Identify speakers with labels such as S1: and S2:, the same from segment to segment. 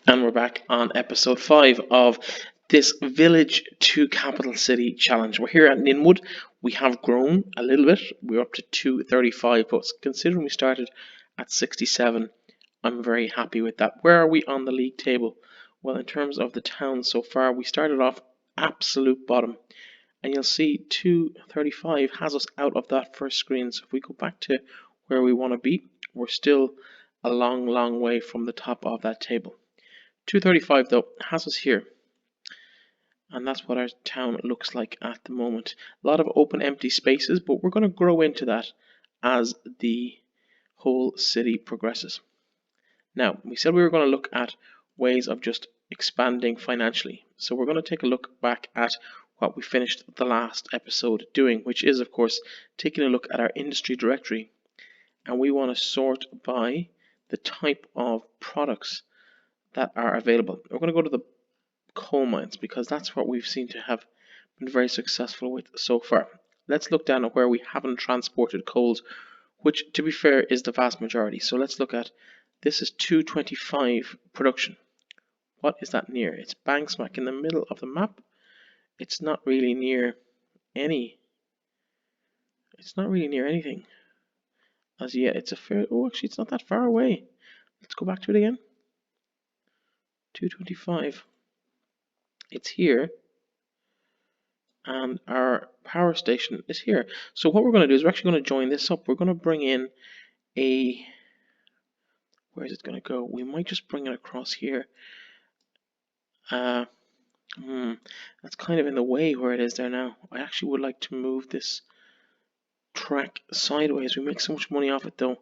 S1: And we're back on episode 5 of this village to capital city challenge. We're here at Nindwood. We have grown a little bit. We're up to 235, but considering we started at 67, I'm very happy with that. Where are we on the league table? Well, in terms of the town so far, we started off absolute bottom. And you'll see 235 has us out of that first screen. So if we go back to where we want to be, we're still a long way from the top of that table. 235 though has us here, and that's what our town looks like at the moment. A lot of open empty spaces, but we're going to grow into that as the whole city progresses. Now, we said we were going to look at ways of just expanding financially, so we're going to take a look back at what we finished the last episode doing, which is of course taking a look at our industry directory, and we want to sort by the type of products that are available. We're going to go to the coal mines because that's what we've seen to have been very successful with so far. Let's look down at where we haven't transported coals, which to be fair is the vast majority. So let's look at, this is 225 production. What is that near? It's bang smack in the middle of the map. It's not really near anything as yet. It's a fair, oh actually it's not that far away. Let's go back to it again. 225. It's here, and our power station is here. So what we're going to do is we're actually going to join this up. We're going to bring in a, where is it going to go? We might just bring it across here. That's kind of in the way where it is there now. I actually would like to move this track sideways. We make so much money off it though,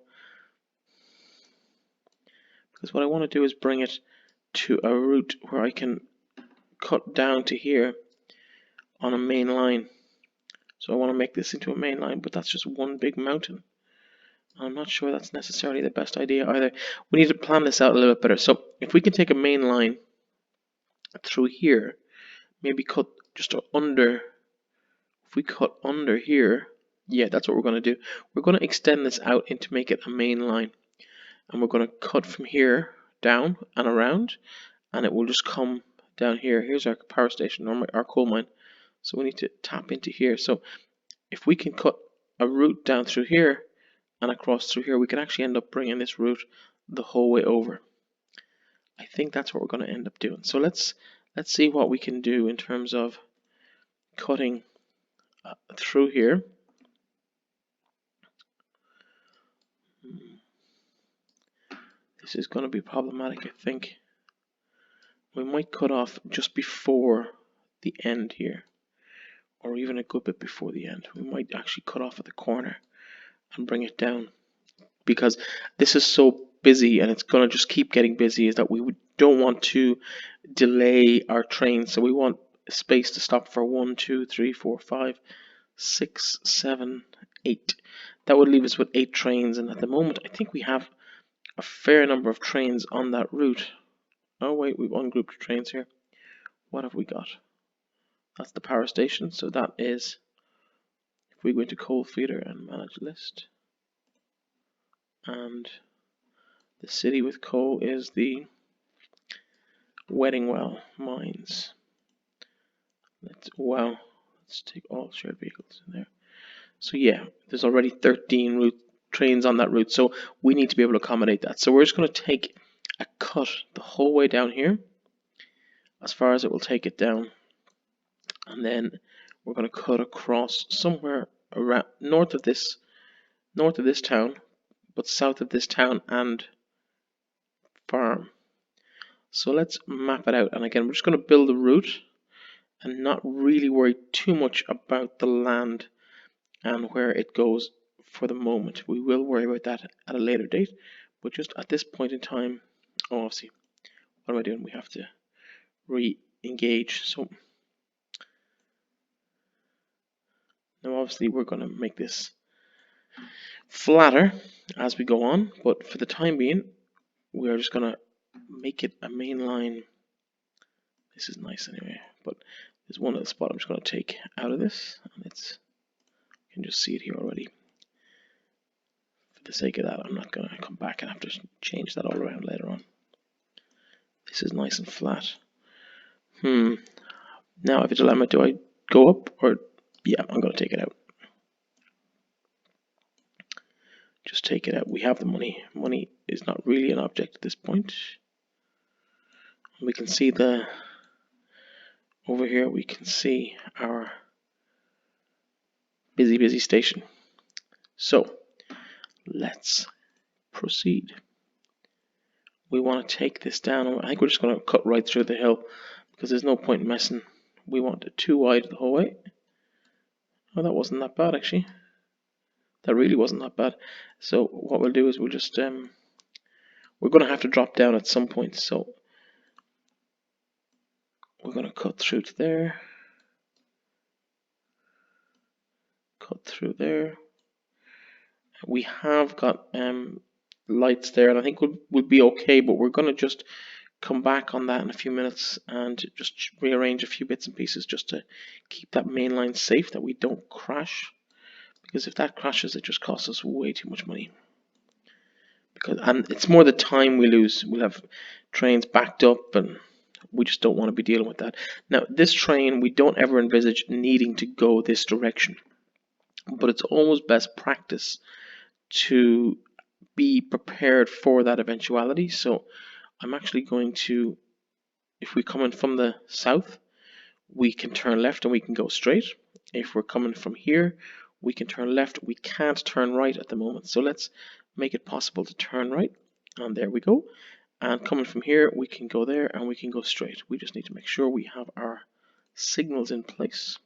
S1: because what I want to do is bring it to a route where I can cut down to here on a main line. So I want to make this into a main line, but that's just one big mountain. I'm not sure that's necessarily the best idea either. We need to plan this out a little bit better. So if we can take a main line through here, maybe cut just under, if we cut under here, yeah, that's what we're going to do. We're going to extend this out into make it a main line. And we're going to cut from here down and around, and it will just come down here. Here's our power station, or our coal mine. So we need to tap into here. So if we can cut a route down through here and across through here, we can actually end up bringing this route the whole way over. I think that's what we're going to end up doing. So let's see what we can do in terms of cutting through here. This is going to be problematic, I think. We might cut off just before the end here, or even a good bit before the end. We might actually cut off at the corner and bring it down, because this is so busy and it's going to just keep getting busy, is that we don't want to delay our train. So we want space to stop for 1, 2, 3, 4, 5, 6, 7, 8. That would leave us with 8 trains, and at the moment I think we have a fair number of trains on that route. Oh wait, we've ungrouped trains here. What have we got? That's the power station. So that is, if we go into coal feeder and manage list, and the city with coal is the Weddingwell mines. Let's take all shared vehicles in there. So yeah, there's already 13 trains on that route, so we need to be able to accommodate that. So we're just going to take a cut the whole way down here, as far as it will take it down, and then we're going to cut across somewhere around north of this town, but south of this town and farm. So let's map it out, and again we're just going to build a route and not really worry too much about the land and where it goes for the moment. We will worry about that at a later date, but just at this point in time, obviously, what am I doing? We have to re-engage. So now obviously we're going to make this flatter as we go on, but for the time being, we are just going to make it a main line. This is nice anyway, but there's one other spot I'm just going to take out of this, and it's, you can just see it here already. For the sake of that, I'm not going to come back and have to change that all around later on. This is nice and flat. Now I have a dilemma. Do I go up or... Yeah, I'm going to take it out. Just take it out. We have the money. Money is not really an object at this point. We can see over here we can see our busy station. So let's proceed. We want to take this down. I think we're just going to cut right through the hill because there's no point in messing. We want it too wide the whole way. Oh, that wasn't that bad actually. That really wasn't that bad. So what we'll do is we'll just we're going to have to drop down at some point. So we're going to cut through to there. Cut through there. We have got lights there, and I think we'll be okay. But we're going to just come back on that in a few minutes and just rearrange a few bits and pieces just to keep that main line safe, that we don't crash. Because if that crashes, it just costs us way too much money. And it's more the time we lose. We'll have trains backed up, and we just don't want to be dealing with that. Now, this train, we don't ever envisage needing to go this direction. But it's almost best practice to be prepared for that eventuality. So I'm actually going to, if we come in from the south, we can turn left and we can go straight. If we're coming from here, we can turn left. We can't turn right at the moment. So let's make it possible to turn right. And there we go. And coming from here, we can go there and we can go straight. We just need to make sure we have our signals in place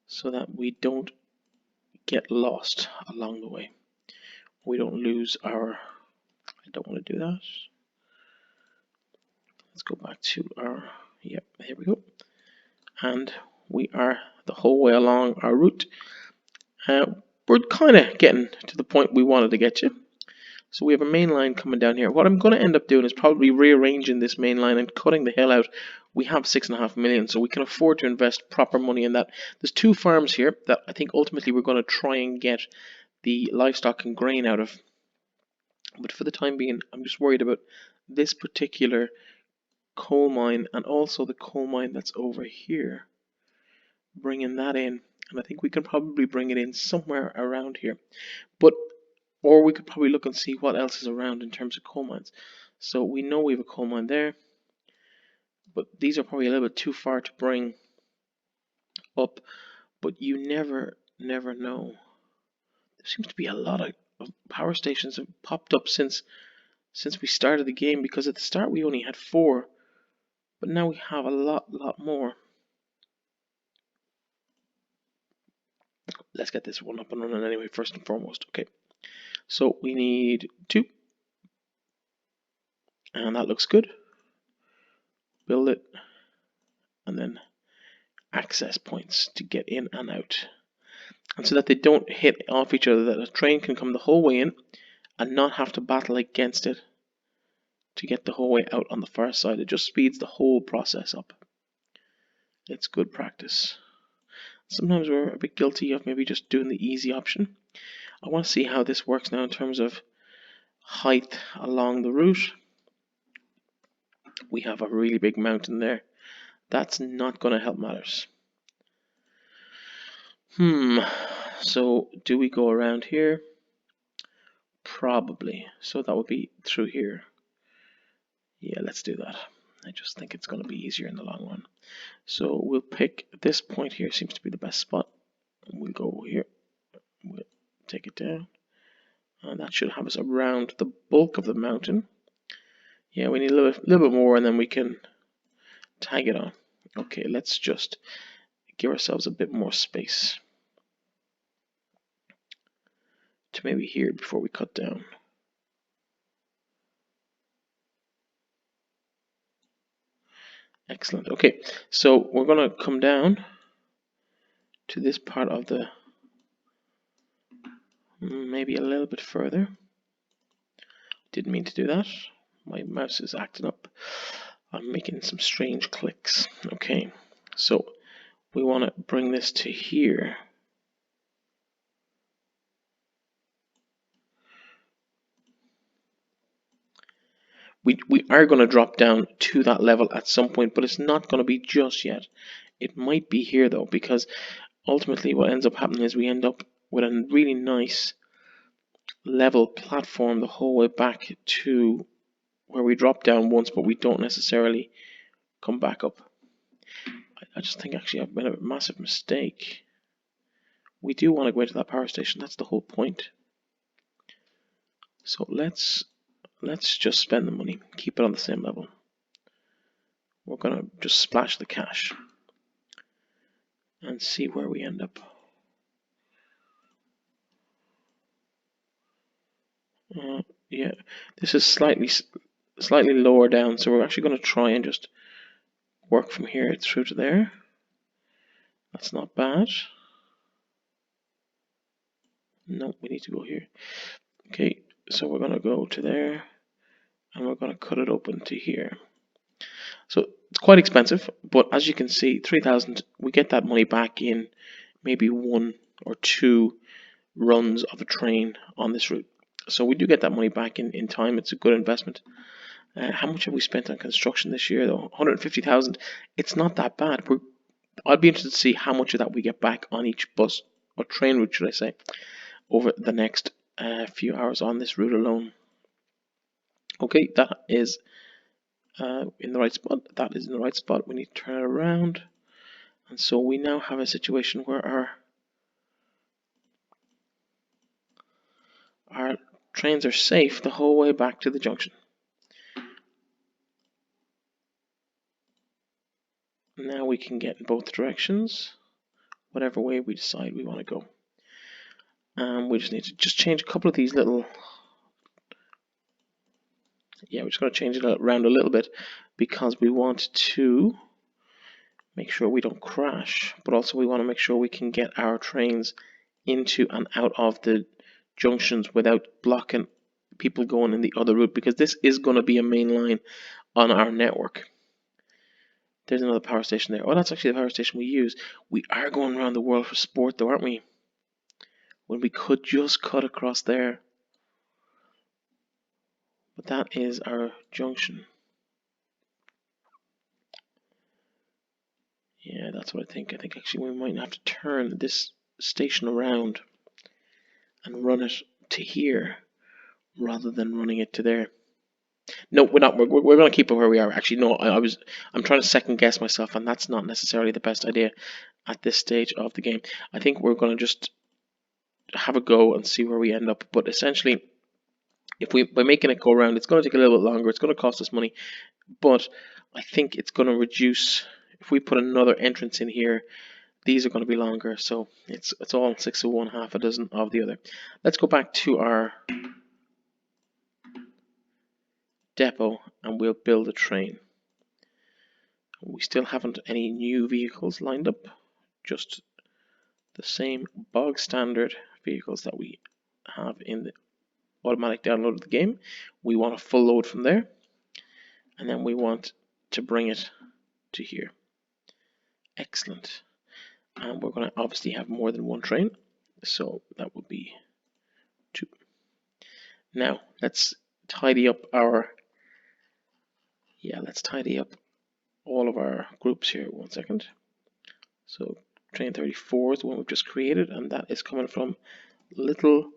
S1: so that we don't get lost along the way. We don't lose our... I don't want to do that. Let's go back to our... Yep, here we go. And we are the whole way along our route. We're kind of getting to the point we wanted to get to. So we have a main line coming down here. What I'm going to end up doing is probably rearranging this main line and cutting the hill out. We have 6.5 million, so we can afford to invest proper money in that. There's 2 farms here that I think ultimately we're going to try and get the livestock and grain out of. But for the time being, I'm just worried about this particular coal mine and also the coal mine that's over here. Bringing that in, and I think we can probably bring it in somewhere around here. Or we could probably look and see what else is around in terms of coal mines. So we know we have a coal mine there, but these are probably a little bit too far to bring up. But you never know. There seems to be a lot of power stations have popped up since we started the game, because at the start we only had 4, but now we have a lot more. Let's get this one up and running anyway, first and foremost. Okay, so we need 2, and that looks good. Build it, and then access points to get in and out, and so that they don't hit off each other, that a train can come the whole way in and not have to battle against it to get the whole way out on the far side. It just speeds the whole process up. It's good practice. Sometimes we're a bit guilty of maybe just doing the easy option. I want to see how this works now in terms of height along the route. We have a really big mountain there. That's not going to help matters. So do we go around here? Probably. So that would be through here. Yeah, let's do that. I just think it's going to be easier in the long run. So we'll pick this point here, seems to be the best spot. We'll go here. We'll take it down. And that should have us around the bulk of the mountain. Yeah, we need a little bit more, and then we can tag it on. Okay, let's just give ourselves a bit more space to maybe here before we cut down. Excellent. Okay, so we're going to come down to this part of the... maybe a little bit further. Didn't mean to do that. My mouse is acting up. I'm making some strange clicks. Okay, so we want to bring this to here. We are going to drop down to that level at some point, but it's not going to be just yet. It might be here though, because ultimately what ends up happening is we end up with a really nice level platform the whole way back to where we drop down once, but we don't necessarily come back up. I just think actually I've made a massive mistake. We do want to go into that power station. That's the whole point. So let's just spend the money, keep it on the same level. We're gonna just splash the cash and see where we end up. Yeah, this is slightly lower down, so we're actually going to try and just work from here through to there. That's not bad. No, we need to go here. Okay, so we're going to go to there, and we're going to cut it open to here. So it's quite expensive, but as you can see, 3,000, we get that money back in maybe 1 or 2 runs of a train on this route. So we do get that money back in time. It's a good investment. How much have we spent on construction this year, though? 150,000. It's not that bad. I'd be interested to see how much of that we get back on each bus or train route, should I say, over the next few hours on this route alone. Okay, that is in the right spot. That is in the right spot. We need to turn it around, and so we now have a situation where our trains are safe the whole way back to the junction. Now we can get in both directions, whatever way we decide we want to go. We just need to change a couple of these little. Yeah, we're just going to change it around a little bit because we want to make sure we don't crash, but also we want to make sure we can get our trains into and out of the junctions without blocking people going in the other route, because this is going to be a main line on our network. There's another power station there. Oh, that's actually the power station we use. We are going around the world for sport though, aren't we? When we could just cut across there. But that is our junction. Yeah, that's what I think. I think actually we might have to turn this station around and run it to here rather than running it to there. No, we're not. We're going to keep it where we are. Actually, no. I'm trying to second guess myself, and that's not necessarily the best idea at this stage of the game. I think we're going to just have a go and see where we end up. But essentially, by making it go around, it's going to take a little bit longer. It's going to cost us money, but I think it's going to reduce. If we put another entrance in here, these are going to be longer. So it's all 6 of one, half a dozen of the other. Let's go back to our depot and we'll build a train. We still haven't any new vehicles lined up, just the same bog standard vehicles that we have in the automatic download of the game. We want a full load from there, and then we want to bring it to here. Excellent. And we're going to obviously have more than one train, so that will be 2. Now let's tidy up all of our groups here. 1 second. So train 34 is the one we've just created, and that is coming from Little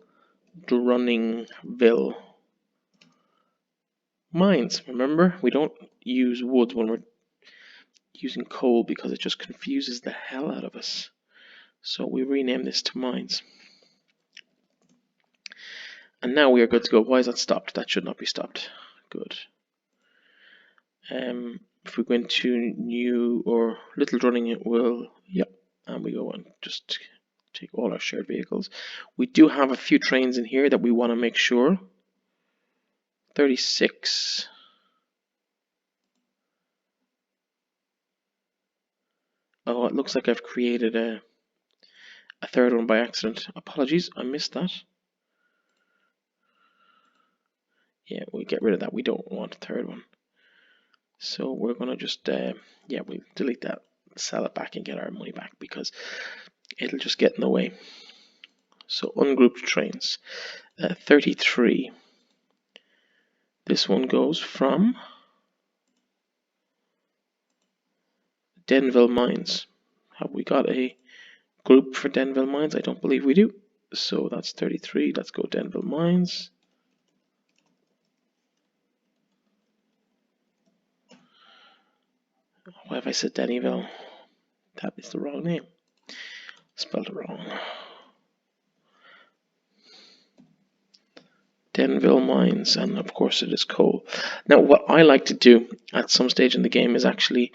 S1: Drunningville Mines. Remember, we don't use wood when we're using coal because it just confuses the hell out of us. So we rename this to Mines. And now we are good to go. Why is that stopped? That should not be stopped. Good. If we go into new or Little Drunning, it will, yep. And we go and just take all our shared vehicles. We do have a few trains in here that we want to make sure. 36. Oh, it looks like I've created a third one by accident. Apologies, I missed that. Yeah, we'll get rid of that. We don't want a third one. So we're going to just, we'll delete that, sell it back and get our money back because it'll just get in the way. So ungrouped trains, 33. This one goes from Denville Mines. Have we got a group for Denville Mines? I don't believe we do. So that's 33. Let's go Denville Mines. Why have I said Dennyville? That is the wrong name. Spelled it wrong. Denville Mines, and of course it is coal. Now, what I like to do at some stage in the game is actually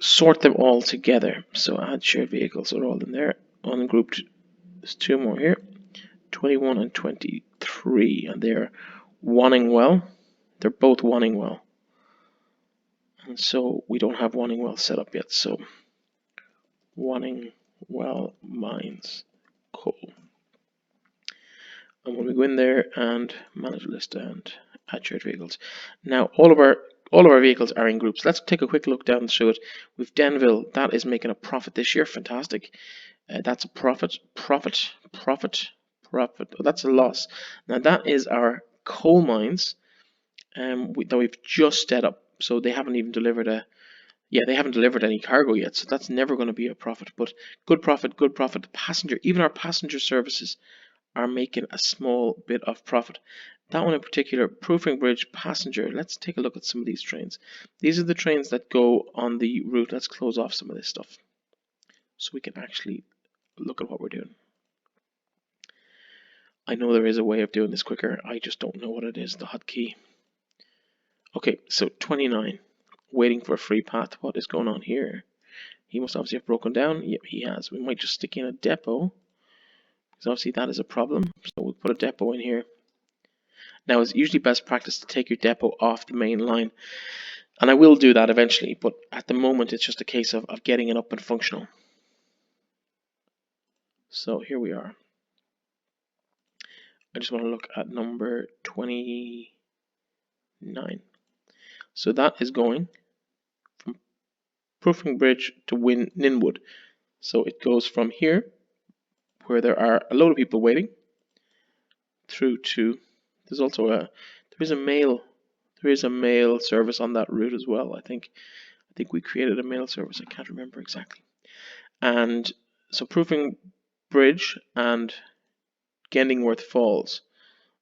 S1: sort them all together. So add shared vehicles are all in there. Ungrouped, there's two more here, 21 and 23, and they're wanting well. They're both wanting well. And so we don't have wanting well set up yet. So wanting well mines, coal. And when we go in there and manage list and add shared vehicles, now all of our vehicles are in groups. Let's take a quick look down and show it. With Denville, that is making a profit this year. Fantastic. That's a profit. Oh, that's a loss. Now that is our coal mines that we've just set up. So they haven't even delivered they haven't delivered any cargo yet. So that's never going to be a profit. But good profit. Passenger, even our passenger services are making a small bit of profit. That one in particular, Proofing Bridge passenger. Let's take a look at some of these trains. These are the trains that go on the route. Let's close off some of this stuff so we can actually look at what we're doing. I know there is a way of doing this quicker. I just don't know what it is, the hotkey. Okay, so 29, waiting for a free path. What is going on here? He must obviously have broken down. Yep, he has. We might just stick in a depot, because obviously that is a problem. So we'll put a depot in here. Now, it's usually best practice to take your depot off the main line. And I will do that eventually, but at the moment it's just a case of getting it up and functional. So here we are. I just want to look at number 29. So that is going from Proofing Bridge to Nindwood. So it goes from here, where there are a load of people waiting, through to, there's also there is a mail service on that route as well. I think we created a mail service. I can't remember exactly. And so Proofing Bridge and Gendingworth Falls,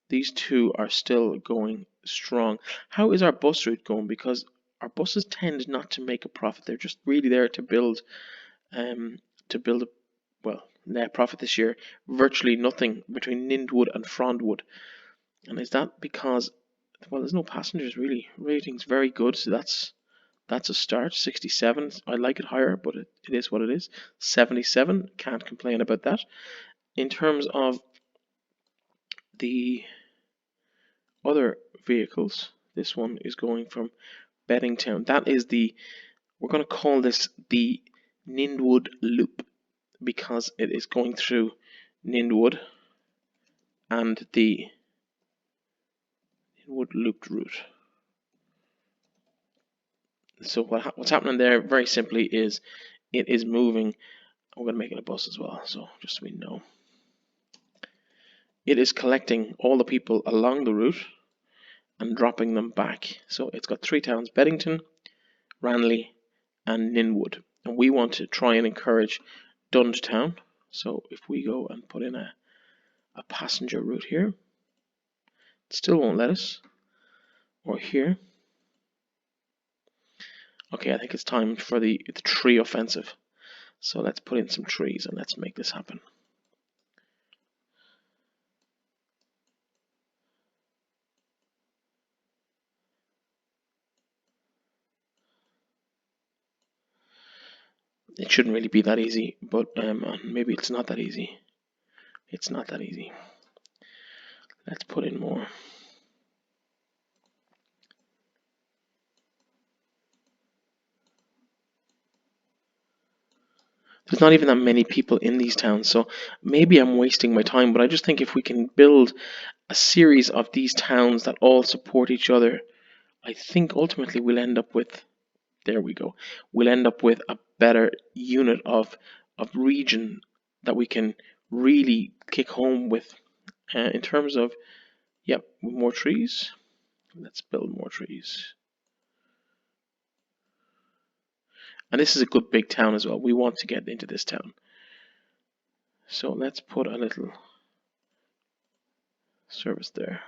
S1: these two are still going strong. How is our bus route going? Because our buses tend not to make a profit. They're just really there to build net profit this year. Virtually nothing between Nindwood and Frondwood. And is that because, well, there's no passengers really. Rating's very good, so that's a start. 67, I like it higher, but it is what it is. 77, can't complain about that. In terms of the other vehicles, this one is going from Beddingtown. That is we're going to call this the Nindwood Loop, because it is going through Nindwood and the Nindwood Looped route. So what's happening there, very simply, is it is moving. I'm going to make it a bus as well, so just so we know. It is collecting all the people along the route and dropping them back. So it's got three towns: Beddington, Ranelagh, and Nindwood. And we want to try and encourage Dundtown. So if we go and put in a passenger route here, it still won't let us. Or here. Okay, I think it's time for the tree offensive. So let's put in some trees and let's make this happen. It shouldn't really be that easy, but maybe it's not that easy. It's not that easy. Let's put in more. There's not even that many people in these towns, so maybe I'm wasting my time, but I just think if we can build a series of these towns that all support each other, I think ultimately we'll end up with, there we go, we'll end up with a better unit of region that we can really kick home with in terms of, more trees. Let's build more trees. And this is a good big town as well. We want to get into this town. So let's put a little service there.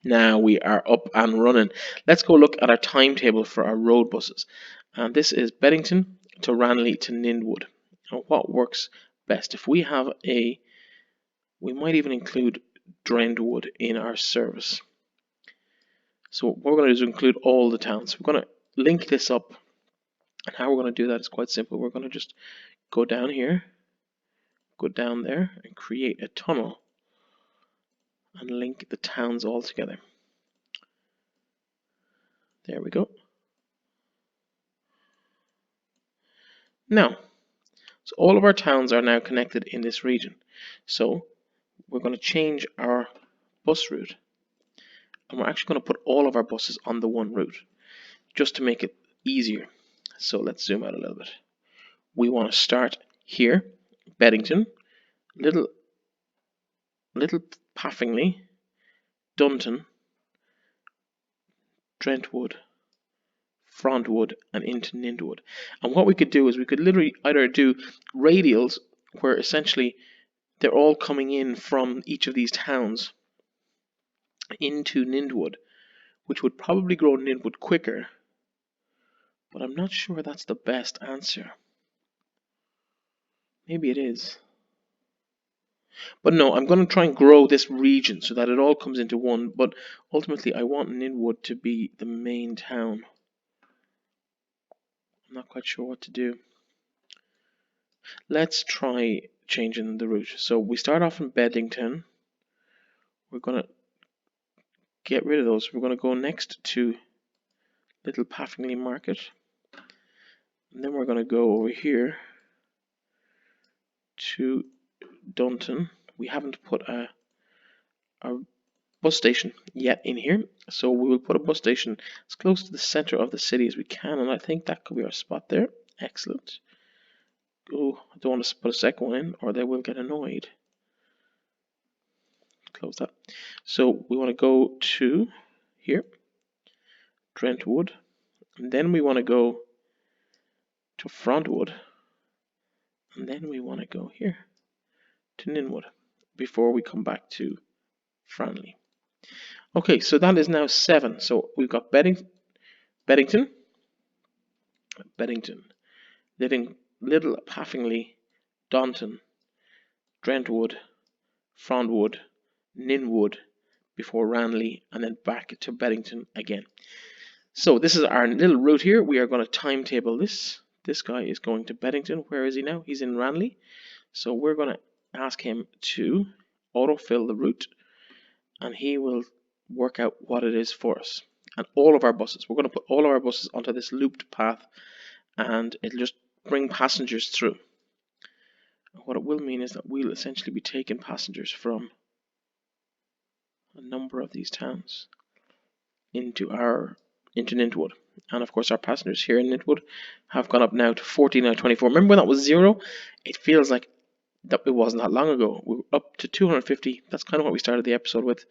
S1: Now we are up and running. Let's go look at our timetable for our road buses. And this is Beddington to Ranelagh to Nindwood. And what works best? If we have we might even include Nindwood in our service. So what we're going to do is include all the towns. We're going to link this up. And how we're going to do that is quite simple. We're going to just go down here, go down there, and create a tunnel and link the towns all together. There we go. Now, so all of our towns are now connected in this region. So we're going to change our bus route. And we're actually going to put all of our buses on the one route, just to make it easier. So let's zoom out a little bit. We want to start here, Beddington, Little Paffingly, Dunton, Trentwood, Frontwood, and into Nindwood. And what we could do is we could literally either do radials where essentially they're all coming in from each of these towns into Nindwood, which would probably grow Nindwood quicker, but I'm not sure that's the best answer. Maybe it is. But no, I'm going to try and grow this region so that it all comes into one, but ultimately I want Nindwood to be the main town. I'm not quite sure what to do. Let's try changing the route. So we start off in Beddington. We're going to get rid of those. We're going to go next to Little Paffingly Market. And then we're going to go over here to Dunton. We haven't put a bus station yet in here, so we will put a bus station as close to the center of the city as we can, and I think that could be our spot there. Excellent. Oh, I don't want to put a second one in, or they will get annoyed. Close that. So we want to go to here, Trentwood, and then we want to go to Frontwood, and then we want to go here to Nindwood before we come back to Franley. Okay, so that is now 7. So we've got Beddington, Little Paffingly, Dunton, Trentwood, Frontwood, Nindwood, before Ranelagh, and then back to Beddington again. So this is our little route here. We are going to timetable this. This guy is going to Beddington. Where is he now? He's in Ranelagh. So we're going to ask him to autofill the route, and he will work out what it is for us. And all of our buses, we're going to put all of our buses onto this looped path, and it'll just bring passengers through. What it will mean is that we'll essentially be taking passengers from a number of these towns into Nindwood. And of course our passengers here in Nindwood have gone up now to 14 out of 24. Remember when that was 0? It feels like that it wasn't that long ago. We were up to 250. That's kind of what we started the episode with.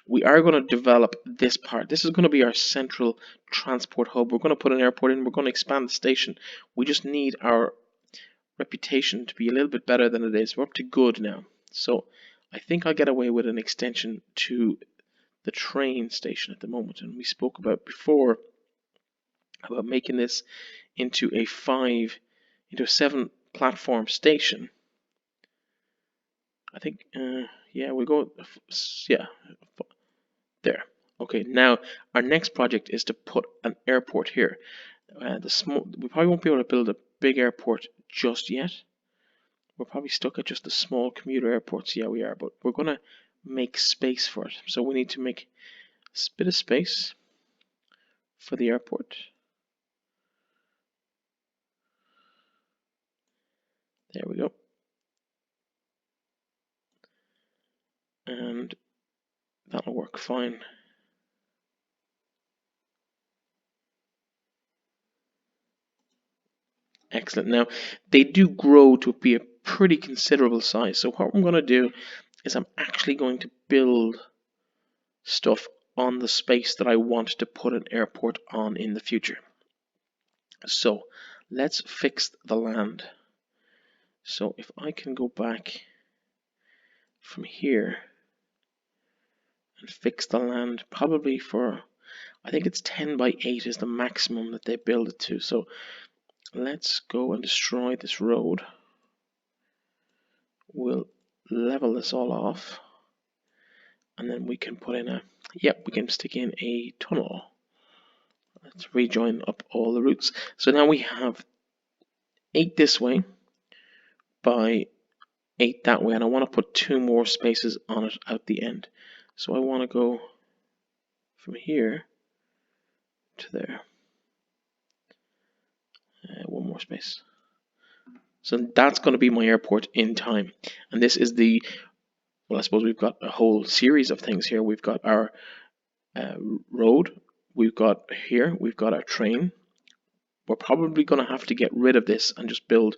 S1: We are going to develop this part. This is going to be our central transport hub. We're going to put an airport in. We're going to expand the station. We just need our reputation to be a little bit better than it is. We're up to good now. So I think I'll get away with an extension to the train station at the moment. And we spoke about before about making this into a 7 platform station. I think, yeah, we'll go, yeah, there. Okay, now our next project is to put an airport here. We probably won't be able to build a big airport just yet. We're probably stuck at just the small commuter airports. Yeah, we are, but we're going to make space for it. So we need to make a bit of space for the airport. There we go. And that'll work fine. Excellent. Now, they do grow to be a pretty considerable size. So what I'm going to do is I'm actually going to build stuff on the space that I want to put an airport on in the future. So let's fix the land. So if I can go back from here and fix the land, probably for, I think it's 10 by 8 is the maximum that they build it to. So let's go and destroy this road. We'll level this all off. And then we can put in we can stick in a tunnel. Let's rejoin up all the routes. So now we have 8 this way by 8 that way, and I want to put 2 more spaces on it at the end. So I want to go from here to there. 1 more space. So that's going to be my airport in time. And this is the, well, I suppose we've got a whole series of things here. We've got our road. We've got our train. We're probably going to have to get rid of this and just build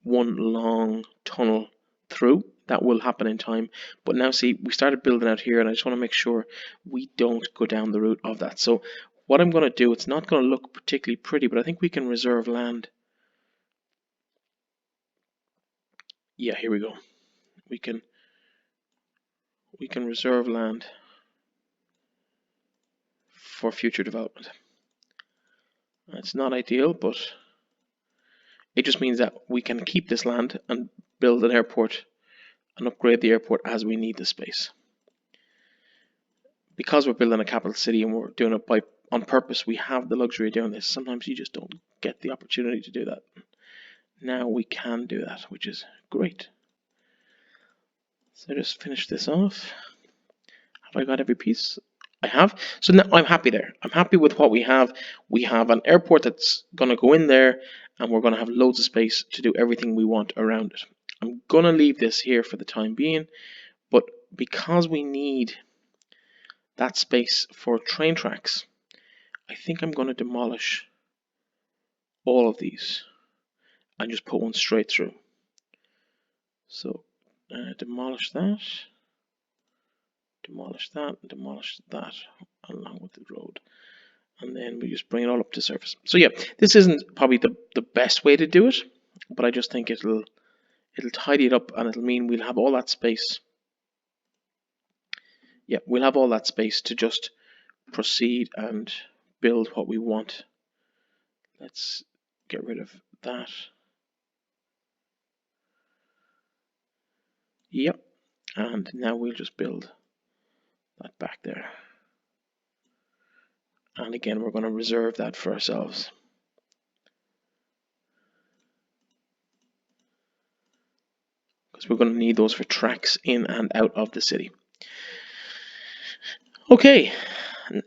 S1: one long tunnel through. That will happen in time. But now see, we started building out here, and I just want to make sure we don't go down the route of that. So what I'm going to do, it's not going to look particularly pretty, but I think we can reserve land. Yeah, here we go. We can reserve land for future development. It's not ideal, but it just means that we can keep this land and build an airport and upgrade the airport as we need the space. Because we're building a capital city and we're doing it on purpose, we have the luxury of doing this. Sometimes you just don't get the opportunity to do that. Now we can do that, which is great. So just finish this off. Have I got every piece? I have. So now I'm happy there. I'm happy with what we have. We have an airport that's going to go in there, and we're going to have loads of space to do everything we want around it. I'm going to leave this here for the time being, but because we need that space for train tracks, I think I'm going to demolish all of these and just put one straight through. So demolish that, demolish that, and demolish that along with the road. And then we just bring it all up to surface. So yeah, this isn't probably the best way to do it, but I just think it'll tidy it up, and it'll mean we'll have all that space. Yeah, we'll have all that space to just proceed and build what we want. Let's get rid of that. Yep, and now we'll just build that back there. And again, we're going to reserve that for ourselves. Because we're going to need those for tracks in and out of the city. Okay,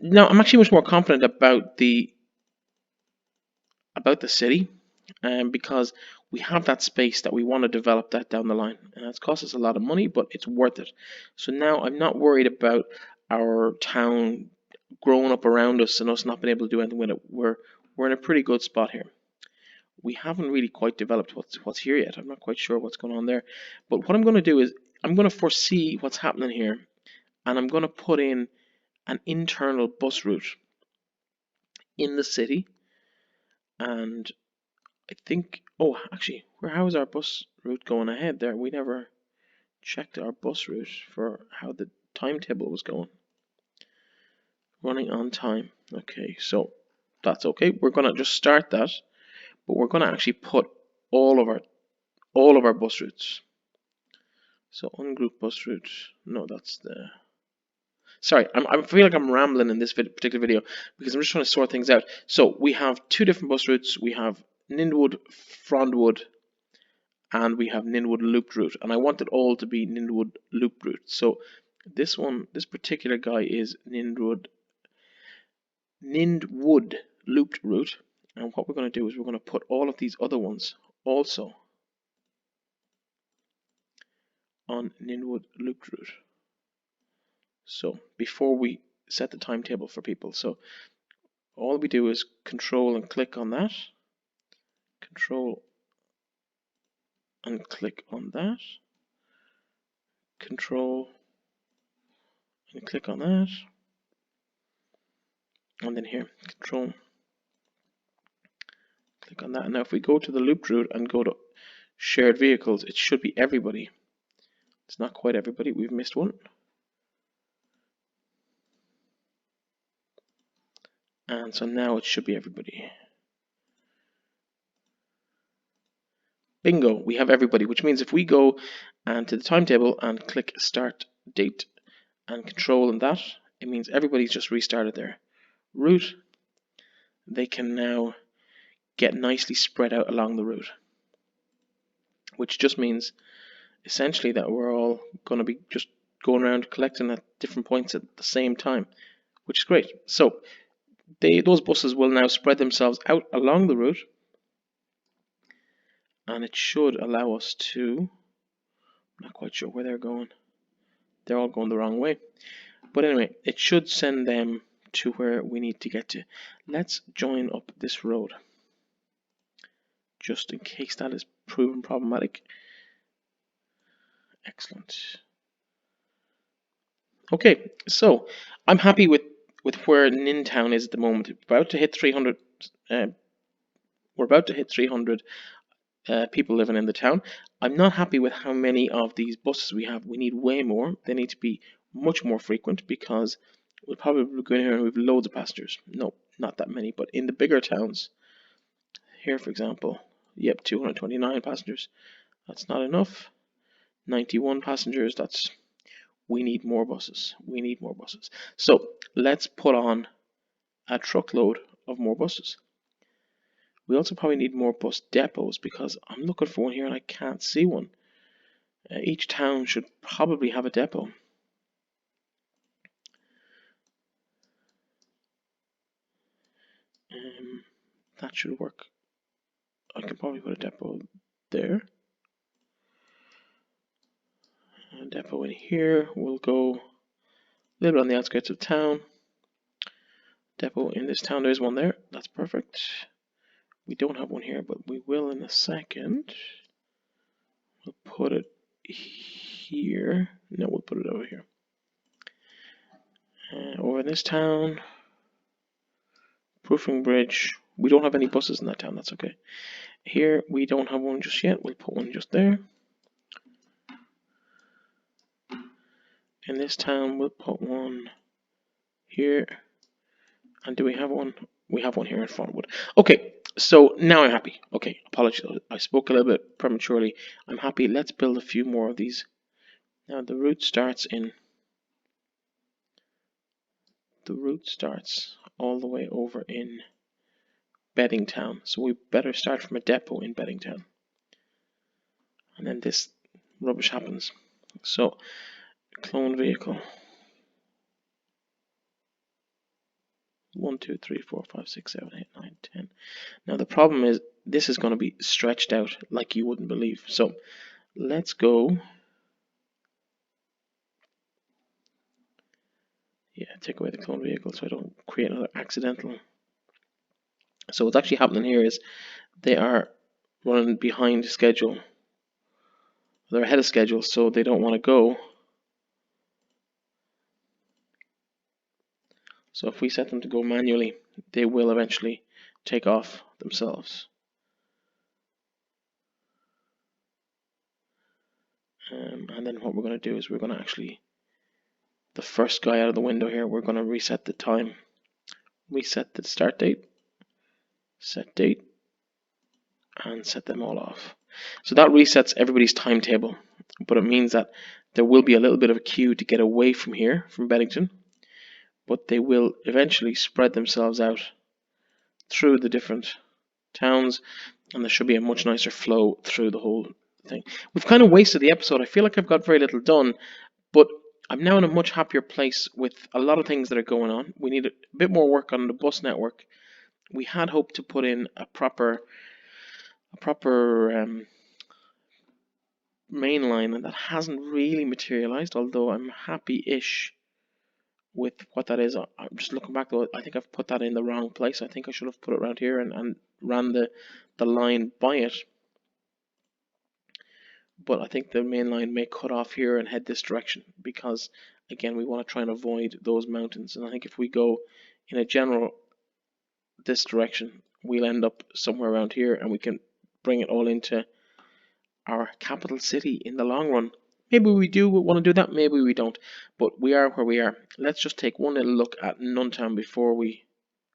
S1: now I'm actually much more confident about the city, because we have that space that we want to develop that down the line, and it's cost us a lot of money, but it's worth it. So now I'm not worried about our town growing up around us and us not being able to do anything with it. We're in a pretty good spot here. We haven't really quite developed what's here yet. I'm not quite sure what's going on there, but what I'm going to do is I'm going to foresee what's happening here, and I'm going to put in an internal bus route in the city. And I think, oh, actually, how is our bus route going ahead there? We never checked our bus route for how the timetable was going. Running on time. Okay, so that's okay. We're going to just start that, but we're going to actually put all of our bus routes. So ungroup bus route. No, that's the... Sorry, I feel like I'm rambling in this particular video because I'm just trying to sort things out. So we have 2 different bus routes. We have Nindwood, Frondwood, and we have Nindwood looped route. And I want it all to be Nindwood looped route. So this particular guy is Nindwood looped route. And what we're going to do is we're going to put all of these other ones also on Nindwood looped route. So before we set the timetable for people, so all we do is control and click on that, control and click on that, control and click on that, and then here, control, click on that. And now if we go to the loop route and go to shared vehicles, it should be everybody. It's not quite everybody, we've missed one. And so now it should be everybody. Bingo, we have everybody, which means if we go and to the timetable and click start date and control and that, it means everybody's just restarted their route. They can now get nicely spread out along the route, which just means essentially that we're all going to be just going around collecting at different points at the same time, which is great. So those buses will now spread themselves out along the route, and it should allow us to, I'm not quite sure where they're going. They're all going the wrong way. But anyway, it should send them to where we need to get to. Let's join up this road, just in case that is proven problematic. Excellent. Okay, so I'm happy with where Nintown is at the moment. We're about to hit 300. We're about to hit 300 people living in the town. I'm not happy with how many of these buses we have. We need way more. They need to be much more frequent because we'll probably go in here and we have loads of passengers. No, not that many, but in the bigger towns, here for example, yep, 229 passengers. That's not enough. 91 passengers. We need more buses. We need more buses. So let's put on a truckload of more buses. We also probably need more bus depots because I'm looking for one here and I can't see one. Each town should probably have a depot. That should work. I can probably put a depot there. A depot in here. We'll go a little bit on the outskirts of town. Depot in this town. There's one there. That's perfect. We don't have one here, but we will in a second. We'll put it here. No, we'll put it over here. Over in this town. Proofing Bridge. We don't have any buses in that town. That's okay. Here, we don't have one just yet. We'll put one just there. In this town, we'll put one here. And do we have one? We have one here in Frontwood. Okay, so now I'm happy. Okay, apologies. I spoke a little bit prematurely. I'm happy. Let's build a few more of these. Now, the route starts all the way over in Beddingtown. So we better start from a depot in Beddingtown. And then this rubbish happens. So, clone vehicle. 1, 2, 3, 4, 5, 6, 7, 8, 9, 10. Now the problem is this is going to be stretched out like you wouldn't believe. So let's go. Yeah, take away the clone vehicle so I don't create another accidental. So what's actually happening here is they are running behind schedule. They're ahead of schedule, so they don't want to go. So if we set them to go manually, they will eventually take off themselves. And then what we're going to do is we're going to actually, the first guy out of the window here, we're going to reset the time. Reset the start date, set date, and set them all off. So that resets everybody's timetable, but it means that there will be a little bit of a queue to get away from here, from Beddington, but they will eventually spread themselves out through the different towns, and there should be a much nicer flow through the whole thing. We've kind of wasted the episode. I feel like I've got very little done, but I'm now in a much happier place with a lot of things that are going on. We need a bit more work on the bus network. We had hoped to put in a proper main line, and that hasn't really materialized, although I'm happy-ish with what that is. I'm just looking back though, I think I've put that in the wrong place. I think I should have put it around here and ran the line by it. But I think the main line may cut off here and head this direction because, again, we want to try and avoid those mountains. And I think if we go in a general this direction, we'll end up somewhere around here, and we can bring it all into our capital city in the long run. Maybe we do want to do that, maybe we don't, but we are where we are. Let's just take one little look at Nuntown before we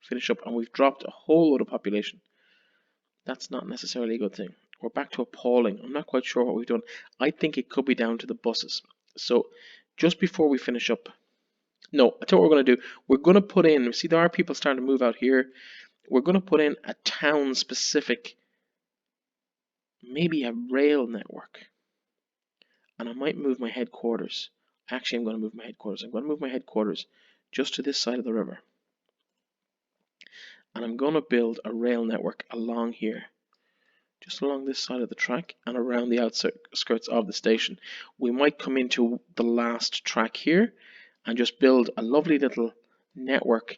S1: finish up, and we've dropped a whole lot of population. That's not necessarily a good thing. We're back to appalling. I'm not quite sure what we've done. I think it could be down to the buses. So just before we finish up, no, I tell you what we're going to do. We're going to put in, see, there are people starting to move out here. We're going to put in a town specific, maybe a rail network. And I might move my headquarters. Actually, I'm going to move my headquarters. I'm going to move my headquarters just to this side of the river. And I'm going to build a rail network along here, just along this side of the track and around the outskirts of the station. We might come into the last track here and just build a lovely little network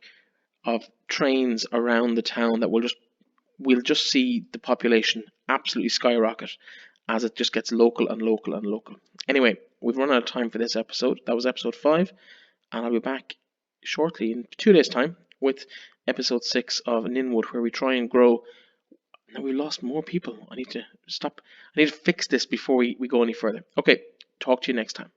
S1: of trains around the town that we'll just see the population absolutely skyrocket as it just gets local and local and local. Anyway, we've run out of time for this episode. That was episode 5, and I'll be back shortly in 2 days' time with episode 6 of Nindwood, where we try and grow. Now we lost more people. I need to stop. I need to fix this before we go any further. Okay, talk to you next time.